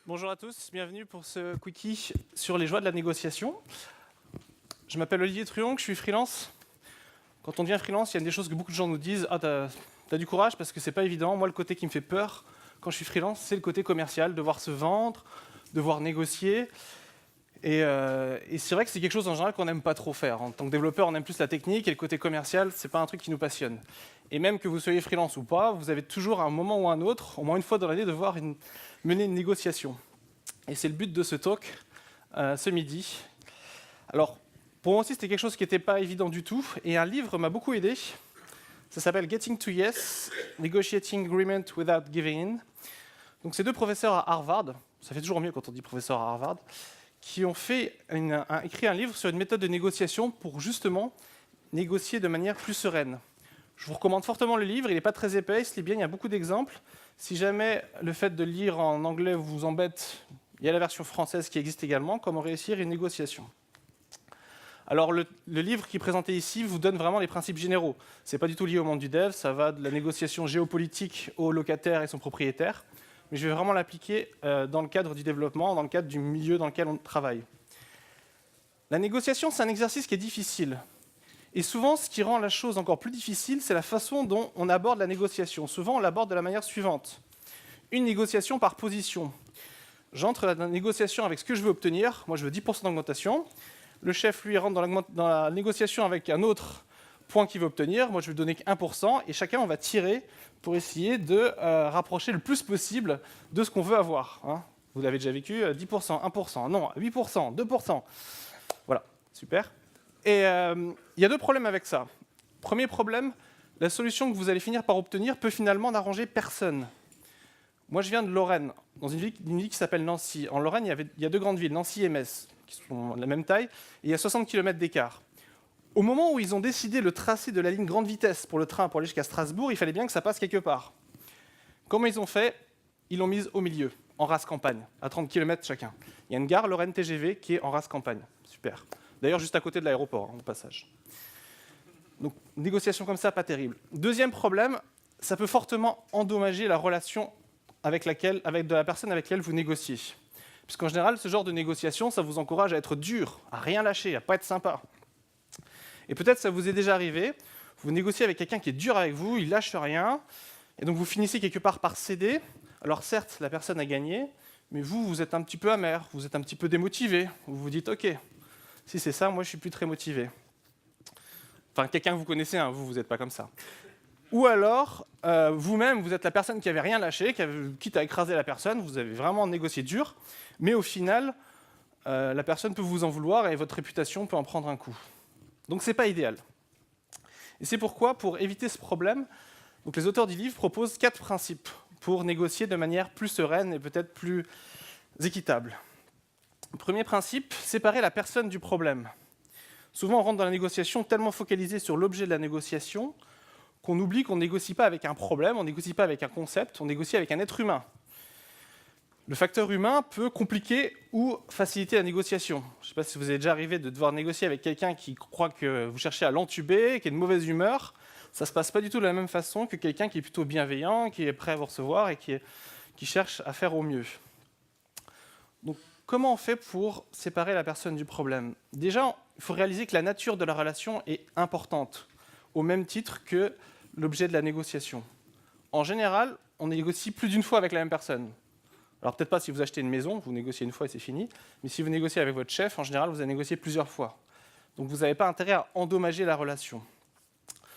Bonjour à tous, bienvenue pour ce quickie sur les joies de la négociation. Je m'appelle Olivier Truong, je suis freelance. Quand on devient freelance, il y a des choses que beaucoup de gens nous disent « Ah, t'as du courage parce que c'est pas évident. » Moi, le côté qui me fait peur quand je suis freelance, c'est le côté commercial, devoir se vendre, devoir négocier. Et c'est vrai que c'est quelque chose en général qu'on n'aime pas trop faire. En tant que développeur, on aime plus la technique et le côté commercial, c'est pas un truc qui nous passionne. Et même que vous soyez freelance ou pas, vous avez toujours à un moment ou à un autre, au moins une fois dans l'année, devoir mener une négociation. Et c'est le but de ce talk ce midi. Alors, pour moi aussi, c'était quelque chose qui n'était pas évident du tout. Et un livre m'a beaucoup aidé. Ça s'appelle Getting to Yes, Negotiating Agreement Without Giving In. Donc, c'est deux professeurs à Harvard, ça fait toujours mieux quand on dit professeur à Harvard, qui ont écrit un livre sur une méthode de négociation pour justement négocier de manière plus sereine. Je vous recommande fortement le livre, il n'est pas très épais, il se lit bien, il y a beaucoup d'exemples. Si jamais le fait de lire en anglais vous embête, il y a la version française qui existe également, Comment réussir une négociation. Alors le livre qui est présenté ici vous donne vraiment les principes généraux. Ce n'est pas du tout lié au monde du dev, ça va de la négociation géopolitique au locataire et son propriétaire. Mais je vais vraiment l'appliquer dans le cadre du développement, dans le cadre du milieu dans lequel on travaille. La négociation, c'est un exercice qui est difficile. Et souvent, ce qui rend la chose encore plus difficile, c'est la façon dont on aborde la négociation. Souvent, on l'aborde de la manière suivante. Une négociation par position. J'entre dans la négociation avec ce que je veux obtenir. Moi, je veux 10% d'augmentation. Le chef, lui, rentre dans la négociation avec un autre point qu'il veut obtenir. Moi, je vais lui donner que 1%. Et chacun, on va tirer pour essayer de rapprocher le plus possible de ce qu'on veut avoir. Hein. Vous l'avez déjà vécu, 10%, 1%, non, 8%, 2%. Voilà, super. Et il y a deux problèmes avec ça. Premier problème, la solution que vous allez finir par obtenir peut finalement n'arranger personne. Moi, je viens de Lorraine, dans une ville qui s'appelle Nancy. En Lorraine, il y a deux grandes villes, Nancy et Metz, qui sont de la même taille, et il y a 60 km d'écart. Au moment où ils ont décidé le tracé de la ligne grande vitesse pour le train pour aller jusqu'à Strasbourg, il fallait bien que ça passe quelque part. Comment ils ont fait? Ils l'ont mise au milieu, en race campagne, à 30 km chacun. Il y a une gare Lorraine TGV qui est en race campagne. Super. D'ailleurs, juste à côté de l'aéroport, au passage. Donc, négociation comme ça, pas terrible. Deuxième problème, ça peut fortement endommager la relation avec de la personne avec laquelle vous négociez. Puisqu'en général, ce genre de négociation, ça vous encourage à être dur, à rien lâcher, à pas être sympa. Et peut-être ça vous est déjà arrivé, vous négociez avec quelqu'un qui est dur avec vous, il lâche rien, et donc vous finissez quelque part par céder. Alors certes, la personne a gagné, mais vous êtes un petit peu amer, vous êtes un petit peu démotivé. Vous vous dites, ok, si c'est ça, moi je suis plus très motivé. Enfin, quelqu'un que vous connaissez, hein, vous n'êtes pas comme ça. Ou alors, vous-même, vous êtes la personne qui n'avait rien lâché, quitte à écraser la personne, vous avez vraiment négocié dur, mais au final, la personne peut vous en vouloir et votre réputation peut en prendre un coup. Donc c'est pas idéal. Et c'est pourquoi, pour éviter ce problème, donc les auteurs du livre proposent 4 principes pour négocier de manière plus sereine et peut-être plus équitable. Premier principe, séparer la personne du problème. Souvent, on rentre dans la négociation tellement focalisé sur l'objet de la négociation qu'on oublie qu'on ne négocie pas avec un problème, on ne négocie pas avec un concept, on négocie avec un être humain. Le facteur humain peut compliquer ou faciliter la négociation. Je ne sais pas si vous êtes déjà arrivé de devoir négocier avec quelqu'un qui croit que vous cherchez à l'entuber, qui est de mauvaise humeur. Ça ne se passe pas du tout de la même façon que quelqu'un qui est plutôt bienveillant, qui est prêt à vous recevoir et qui cherche à faire au mieux. Donc, comment on fait pour séparer la personne du problème? Déjà, il faut réaliser que la nature de la relation est importante, au même titre que l'objet de la négociation. En général, on négocie plus d'une fois avec la même personne. Alors peut-être pas si vous achetez une maison, vous négociez une fois et c'est fini, mais si vous négociez avec votre chef, en général, vous allez négocier plusieurs fois. Donc vous n'avez pas intérêt à endommager la relation.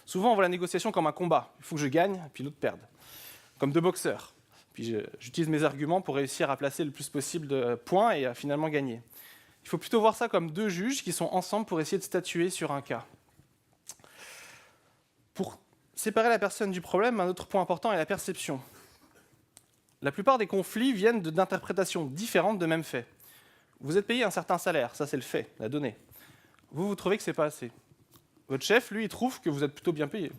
Souvent, on voit la négociation comme un combat. Il faut que je gagne, puis l'autre perde. Comme deux boxeurs. Puis j'utilise mes arguments pour réussir à placer le plus possible de points et à finalement gagner. Il faut plutôt voir ça comme deux juges qui sont ensemble pour essayer de statuer sur un cas. Pour séparer la personne du problème, un autre point important est la perception. La plupart des conflits viennent d'interprétations différentes de mêmes faits. Vous êtes payé un certain salaire, ça c'est le fait, la donnée. Vous trouvez que c'est pas assez. Votre chef, lui, il trouve que vous êtes plutôt bien payé.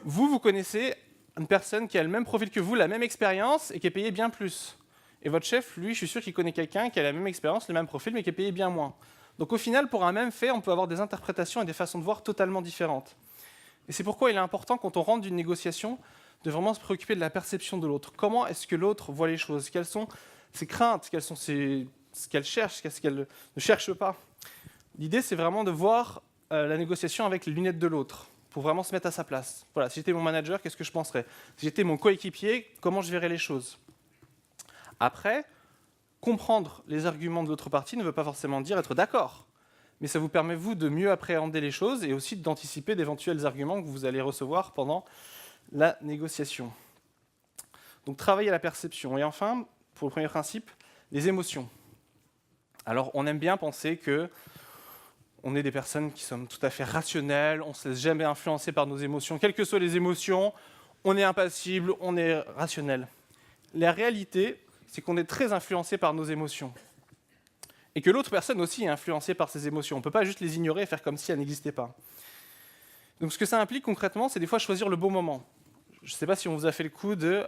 Vous connaissez une personne qui a le même profil que vous, la même expérience et qui est payée bien plus. Et votre chef, lui, je suis sûr qu'il connaît quelqu'un qui a la même expérience, le même profil, mais qui est payé bien moins. Donc au final, pour un même fait, on peut avoir des interprétations et des façons de voir totalement différentes. Et c'est pourquoi il est important, quand on rentre d'une négociation, de vraiment se préoccuper de la perception de l'autre. Comment est-ce que l'autre voit les choses? Quelles sont ses craintes? Quelles sont ce qu'elle cherche? Qu'est-ce qu'elle ne cherche pas? L'idée, c'est vraiment de voir la négociation avec les lunettes de l'autre, pour vraiment se mettre à sa place. Voilà, si j'étais mon manager, qu'est-ce que je penserais? Si j'étais mon coéquipier, comment je verrais les choses? Après, comprendre les arguments de l'autre partie ne veut pas forcément dire être d'accord, mais ça vous permet, vous, de mieux appréhender les choses et aussi d'anticiper d'éventuels arguments que vous allez recevoir pendant la négociation. Donc, travailler la perception. Et enfin, pour le premier principe, les émotions. Alors, on aime bien penser que on est des personnes qui sont tout à fait rationnelles, on ne se laisse jamais influencer par nos émotions. Quelles que soient les émotions, on est impassible, on est rationnel. La réalité, c'est qu'on est très influencé par nos émotions. Et que l'autre personne aussi est influencée par ses émotions. On ne peut pas juste les ignorer et faire comme si elles n'existaient pas. Donc ce que ça implique concrètement, c'est des fois choisir le bon moment. Je ne sais pas si on vous a fait le coup de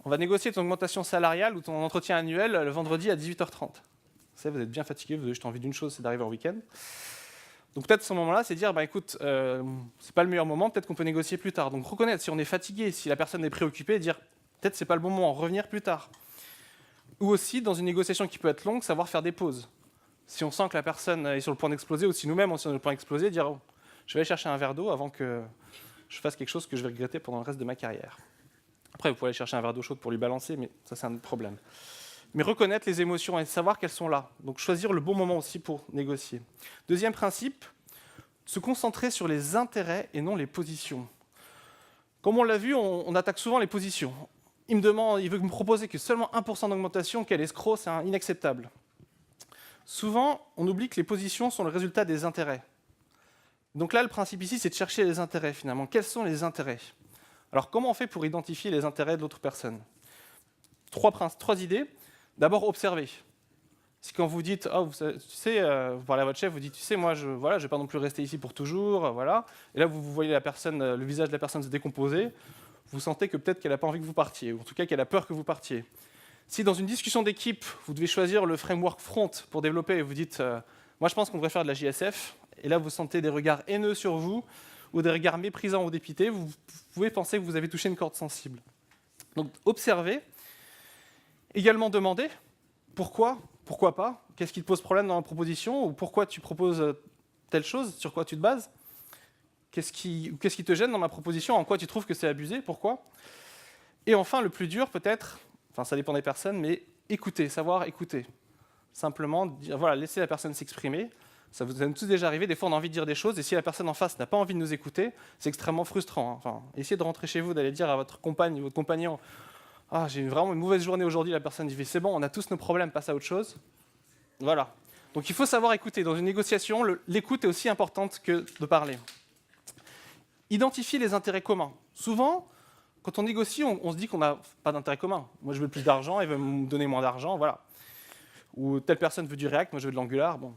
on va négocier ton augmentation salariale ou ton entretien annuel le vendredi à 18h30. Vous êtes bien fatigué, vous avez juste envie d'une chose, c'est d'arriver en week-end. Donc peut-être ce moment-là, c'est dire, écoute, c'est pas le meilleur moment, peut-être qu'on peut négocier plus tard. Donc reconnaître si on est fatigué, si la personne est préoccupée, dire, peut-être c'est pas le bon moment, revenir plus tard. Ou aussi, dans une négociation qui peut être longue, savoir faire des pauses. Si on sent que la personne est sur le point d'exploser, ou si nous-mêmes on est sur le point d'exploser, dire, je vais aller chercher un verre d'eau avant que je fasse quelque chose que je vais regretter pendant le reste de ma carrière. Après, vous pouvez aller chercher un verre d'eau chaude pour lui balancer, mais ça c'est un autre problème. Mais reconnaître les émotions et savoir qu'elles sont là. Donc choisir le bon moment aussi pour négocier. Deuxième principe, se concentrer sur les intérêts et non les positions. Comme on l'a vu, on attaque souvent les positions. Il veut me proposer que seulement 1% d'augmentation, quel escroc, c'est inacceptable. Souvent, on oublie que les positions sont le résultat des intérêts. Donc là, le principe ici, c'est de chercher les intérêts finalement. Quels sont les intérêts? Alors comment on fait pour identifier les intérêts de l'autre personne? Trois idées. D'abord, observer. Si quand vous dites, vous parlez à votre chef, vous dites, moi, je ne vais pas non plus rester ici pour toujours, voilà. Et là, vous voyez le visage de la personne se décomposer, vous sentez que peut-être qu'elle n'a pas envie que vous partiez, ou en tout cas qu'elle a peur que vous partiez. Si dans une discussion d'équipe, vous devez choisir le framework front pour développer, et vous dites, moi, je pense qu'on devrait faire de la JSF, et là, vous sentez des regards haineux sur vous, ou des regards méprisants ou dépités, vous pouvez penser que vous avez touché une corde sensible. Donc, observez. Également demander pourquoi pas, qu'est-ce qui te pose problème dans la proposition, ou pourquoi tu proposes telle chose, sur quoi tu te bases, qu'est-ce qui te gêne dans ma proposition, en quoi tu trouves que c'est abusé, pourquoi. Et enfin, le plus dur peut-être, ça dépend des personnes, mais écouter, savoir écouter. Simplement dire, laisser la personne s'exprimer. Ça vous est tous déjà arrivé, des fois on a envie de dire des choses, et si la personne en face n'a pas envie de nous écouter, c'est extrêmement frustrant. Essayez de rentrer chez vous, d'aller dire à votre compagne ou votre compagnon, j'ai vraiment une mauvaise journée aujourd'hui, la personne dit, c'est bon, on a tous nos problèmes, passe à autre chose. Voilà. Donc il faut savoir écouter. Dans une négociation, l'écoute est aussi importante que de parler. Identifier les intérêts communs. Souvent, quand on négocie, on se dit qu'on n'a pas d'intérêt commun. Moi, je veux plus d'argent, il veut me donner moins d'argent, voilà. Ou telle personne veut du React, moi je veux de l'Angular. Bon.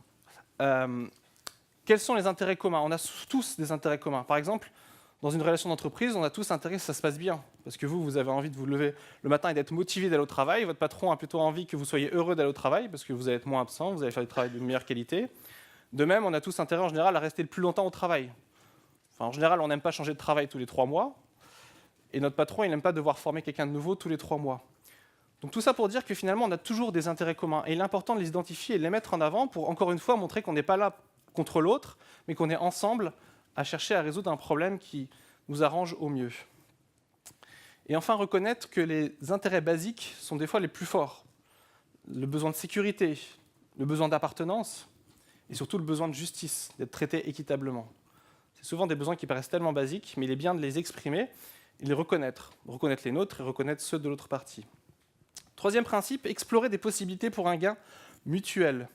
Quels sont les intérêts communs? On a tous des intérêts communs. Par exemple, dans une relation d'entreprise, on a tous intérêt que ça se passe bien. Parce que vous avez envie de vous lever le matin et d'être motivé d'aller au travail. Votre patron a plutôt envie que vous soyez heureux d'aller au travail, parce que vous allez être moins absent, vous allez faire du travail de meilleure qualité. De même, on a tous intérêt en général à rester le plus longtemps au travail. En général, on n'aime pas changer de travail tous les 3 mois. Et notre patron, il n'aime pas devoir former quelqu'un de nouveau tous les 3 mois. Donc tout ça pour dire que finalement, on a toujours des intérêts communs. Et il est important de les identifier et de les mettre en avant pour, encore une fois, montrer qu'on n'est pas là contre l'autre, mais qu'on est ensemble à chercher à résoudre un problème qui nous arrange au mieux. Et enfin, reconnaître que les intérêts basiques sont des fois les plus forts. Le besoin de sécurité, le besoin d'appartenance, et surtout le besoin de justice, d'être traité équitablement. C'est souvent des besoins qui paraissent tellement basiques, mais il est bien de les exprimer et les reconnaître les nôtres et reconnaître ceux de l'autre partie. Troisième principe, explorer des possibilités pour un gain mutuel.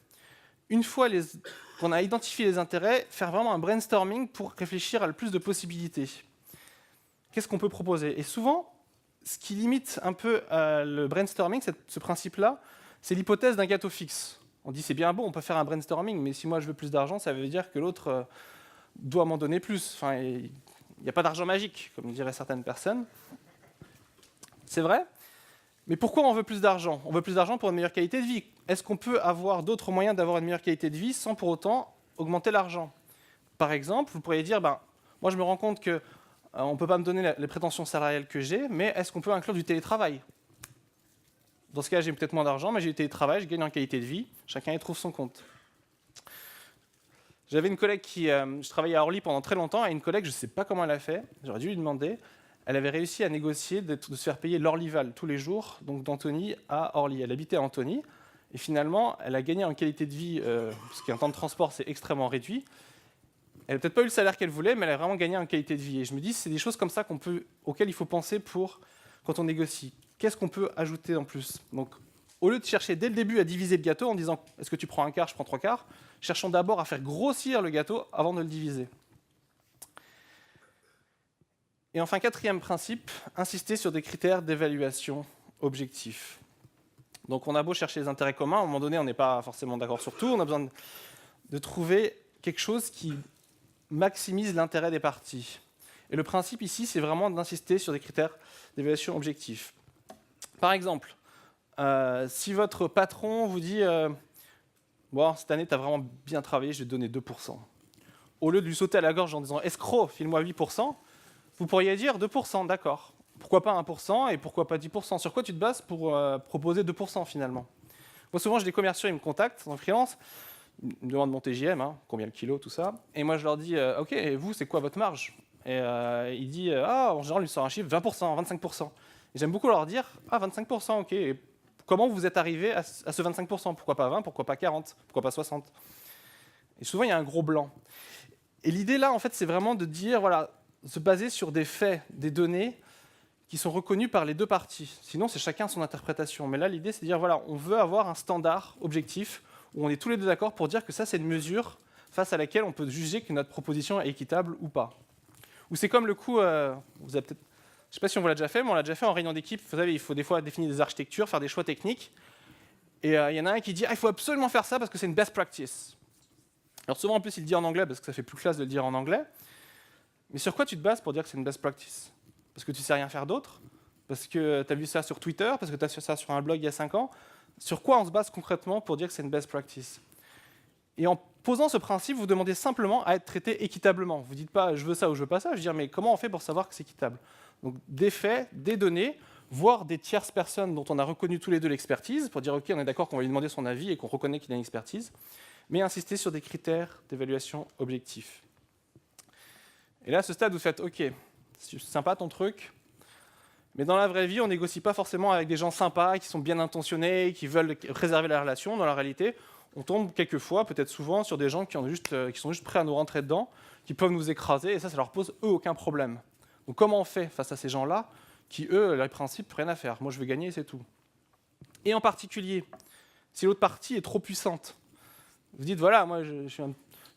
Une fois qu'on a identifié les intérêts, faire vraiment un brainstorming pour réfléchir à le plus de possibilités. Qu'est-ce qu'on peut proposer? Et souvent, ce qui limite un peu le brainstorming, ce principe-là, c'est l'hypothèse d'un gâteau fixe. On dit c'est bien beau, on peut faire un brainstorming, mais si moi je veux plus d'argent, ça veut dire que l'autre doit m'en donner plus. Il n'y a pas d'argent magique, comme diraient certaines personnes. C'est vrai. Mais pourquoi on veut plus d'argent? On veut plus d'argent pour une meilleure qualité de vie. Est-ce qu'on peut avoir d'autres moyens d'avoir une meilleure qualité de vie sans pour autant augmenter l'argent? Par exemple, vous pourriez dire, moi je me rends compte que on ne peut pas me donner les prétentions salariales que j'ai, mais est-ce qu'on peut inclure du télétravail? Dans ce cas, j'ai peut-être moins d'argent, mais j'ai du télétravail, je gagne en qualité de vie, chacun y trouve son compte. J'avais une collègue je travaillais à Orly pendant très longtemps, et une collègue, je ne sais pas comment elle a fait, j'aurais dû lui demander, elle avait réussi à négocier de se faire payer l'Orlyval tous les jours, donc d'Antony à Orly. Elle habitait à Antony, et finalement, elle a gagné en qualité de vie, parce qu'un temps de transport, c'est extrêmement réduit. Elle n'a peut-être pas eu le salaire qu'elle voulait, mais elle a vraiment gagné en qualité de vie. Et je me dis, c'est des choses comme ça auxquelles il faut penser quand on négocie. Qu'est-ce qu'on peut ajouter en plus? Donc, au lieu de chercher dès le début à diviser le gâteau en disant « est-ce que tu prends un quart, je prends trois quarts ?» cherchons d'abord à faire grossir le gâteau avant de le diviser. Et enfin, quatrième principe, insister sur des critères d'évaluation objectifs. Donc on a beau chercher les intérêts communs, à un moment donné, on n'est pas forcément d'accord sur tout, on a besoin de trouver quelque chose qui maximise l'intérêt des parties. Et le principe ici, c'est vraiment d'insister sur des critères d'évaluation objectifs. Par exemple, si votre patron vous dit bon, cette année, tu as vraiment bien travaillé, je vais te donner 2%. Au lieu de lui sauter à la gorge en disant escroc, file-moi 8%, vous pourriez dire 2%, d'accord. Pourquoi pas 1% et pourquoi pas 10%? Sur quoi tu te bases pour proposer 2% finalement? Moi, souvent, j'ai des commerciaux, ils me contactent en freelance, ils me demandent mon TJM, combien le kilo, tout ça. Et moi, je leur dis ok, et vous, c'est quoi votre marge? Et il dit en général, il sort un chiffre 20%, 25%. Et j'aime beaucoup leur dire 25%, ok. Et comment vous êtes arrivé à ce 25%? Pourquoi pas 20? Pourquoi pas 40? Pourquoi pas 60? Et souvent, il y a un gros blanc. Et l'idée là, en fait, c'est vraiment de dire, voilà, se baser sur des faits, des données qui sont reconnus par les deux parties. Sinon, c'est chacun son interprétation. Mais là, l'idée, c'est de dire, voilà, on veut avoir un standard objectif où on est tous les deux d'accord pour dire que ça, c'est une mesure face à laquelle on peut juger que notre proposition est équitable ou pas. Ou c'est comme le coup, vous avez peut-être, je ne sais pas si on vous l'a déjà fait, mais on l'a déjà fait en réunion d'équipe. Vous savez, il faut des fois définir des architectures, faire des choix techniques. Et il y en a un qui dit il faut absolument faire ça parce que c'est une best practice. Alors souvent, en plus, il le dit en anglais parce que ça fait plus classe de le dire en anglais. Mais sur quoi tu te bases pour dire que c'est une best practice? Parce que tu sais rien faire d'autre? Parce que tu as vu ça sur Twitter? Parce que tu as vu ça sur un blog il y a 5 ans? Sur quoi on se base concrètement pour dire que c'est une best practice? Et en posant ce principe, vous demandez simplement à être traité équitablement. Vous ne dites pas je veux ça ou je veux pas ça. Je veux dire mais comment on fait pour savoir que c'est équitable? Donc des faits, des données, voire des tierces personnes dont on a reconnu tous les deux l'expertise pour dire ok, on est d'accord qu'on va lui demander son avis et qu'on reconnaît qu'il a une expertise, mais insister sur des critères d'évaluation objectifs. Et là, à ce stade, vous faites ok, c'est sympa ton truc, mais dans la vraie vie, on négocie pas forcément avec des gens sympas, qui sont bien intentionnés, qui veulent préserver la relation. Dans la réalité, on tombe quelquefois, peut-être souvent, sur des gens qui sont juste prêts à nous rentrer dedans, qui peuvent nous écraser, et ça leur pose eux aucun problème. Donc comment on fait face à ces gens-là, qui eux, les principes, rien à faire? Moi, je veux gagner, c'est tout. Et en particulier, si l'autre partie est trop puissante, vous dites voilà, moi, je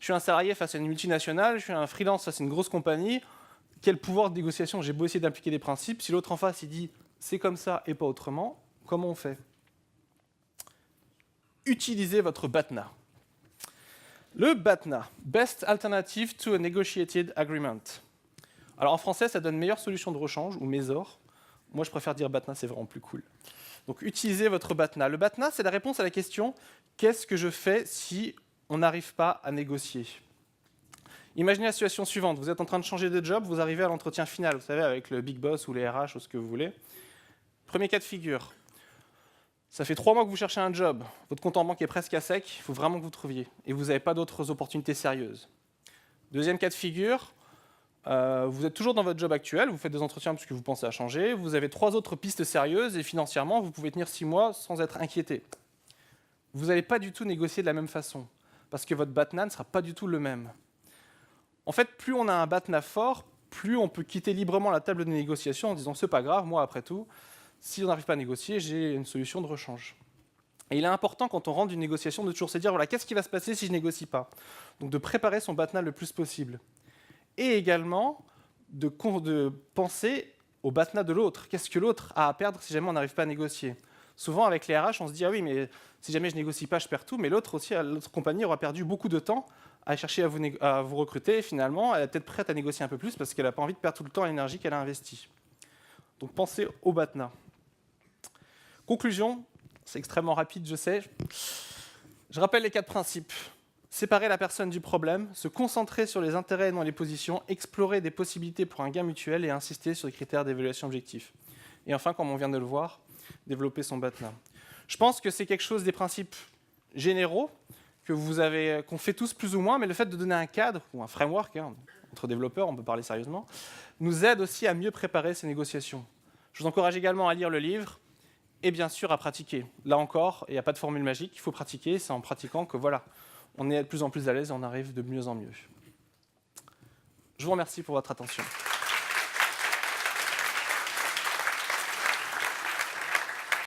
suis un salarié face à une multinationale, je suis un freelance face à une grosse compagnie. Quel pouvoir de négociation? J'ai beau essayer d'appliquer des principes. Si l'autre en face, il dit c'est comme ça et pas autrement, comment on fait? Utilisez votre BATNA. Le BATNA, Best Alternative to a Negotiated Agreement. Alors en français, ça donne meilleure solution de rechange ou Mésor. Moi, je préfère dire BATNA, c'est vraiment plus cool. Donc utilisez votre BATNA. Le BATNA, c'est la réponse à la question qu'est-ce que je fais si on n'arrive pas à négocier? Imaginez la situation suivante, vous êtes en train de changer de job, vous arrivez à l'entretien final, vous savez, avec le big boss ou les RH ou ce que vous voulez. Premier cas de figure, ça fait 3 mois que vous cherchez un job, votre compte en banque est presque à sec, il faut vraiment que vous trouviez, et vous n'avez pas d'autres opportunités sérieuses. Deuxième cas de figure, vous êtes toujours dans votre job actuel, vous faites des entretiens parce que vous pensez à changer, vous avez 3 autres pistes sérieuses, et financièrement, vous pouvez tenir 6 mois sans être inquiété. Vous n'allez pas du tout négocier de la même façon, parce que votre BATNA ne sera pas du tout le même. En fait, plus on a un BATNA fort, plus on peut quitter librement la table de négociation en disant c'est pas grave, moi après tout, si on n'arrive pas à négocier, j'ai une solution de rechange. Et il est important quand on rentre d'une négociation de toujours se dire voilà, qu'est-ce qui va se passer si je négocie pas? Donc de préparer son BATNA le plus possible. Et également de penser au BATNA de l'autre. Qu'est-ce que l'autre a à perdre si jamais on n'arrive pas à négocier? Souvent avec les RH, on se dit ah oui, mais si jamais je négocie pas, je perds tout, mais l'autre aussi, l'autre compagnie aura perdu beaucoup de temps à chercher à vous recruter, et finalement, elle est peut-être prête à négocier un peu plus parce qu'elle n'a pas envie de perdre tout le temps et l'énergie qu'elle a investi. Donc pensez au BATNA. Conclusion, c'est extrêmement rapide, je sais. Je rappelle les 4 principes. séparer la personne du problème, se concentrer sur les intérêts et non les positions, explorer des possibilités pour un gain mutuel et insister sur les critères d'évaluation objectifs. Et enfin, comme on vient de le voir, développer son BATNA. Je pense que c'est quelque chose des principes généraux qu'on fait tous plus ou moins, mais le fait de donner un cadre ou un framework, entre développeurs, on peut parler sérieusement, nous aide aussi à mieux préparer ces négociations. Je vous encourage également à lire le livre et bien sûr à pratiquer. Là encore, il n'y a pas de formule magique, il faut pratiquer, c'est en pratiquant que voilà, on est de plus en plus à l'aise et on arrive de mieux en mieux. Je vous remercie pour votre attention.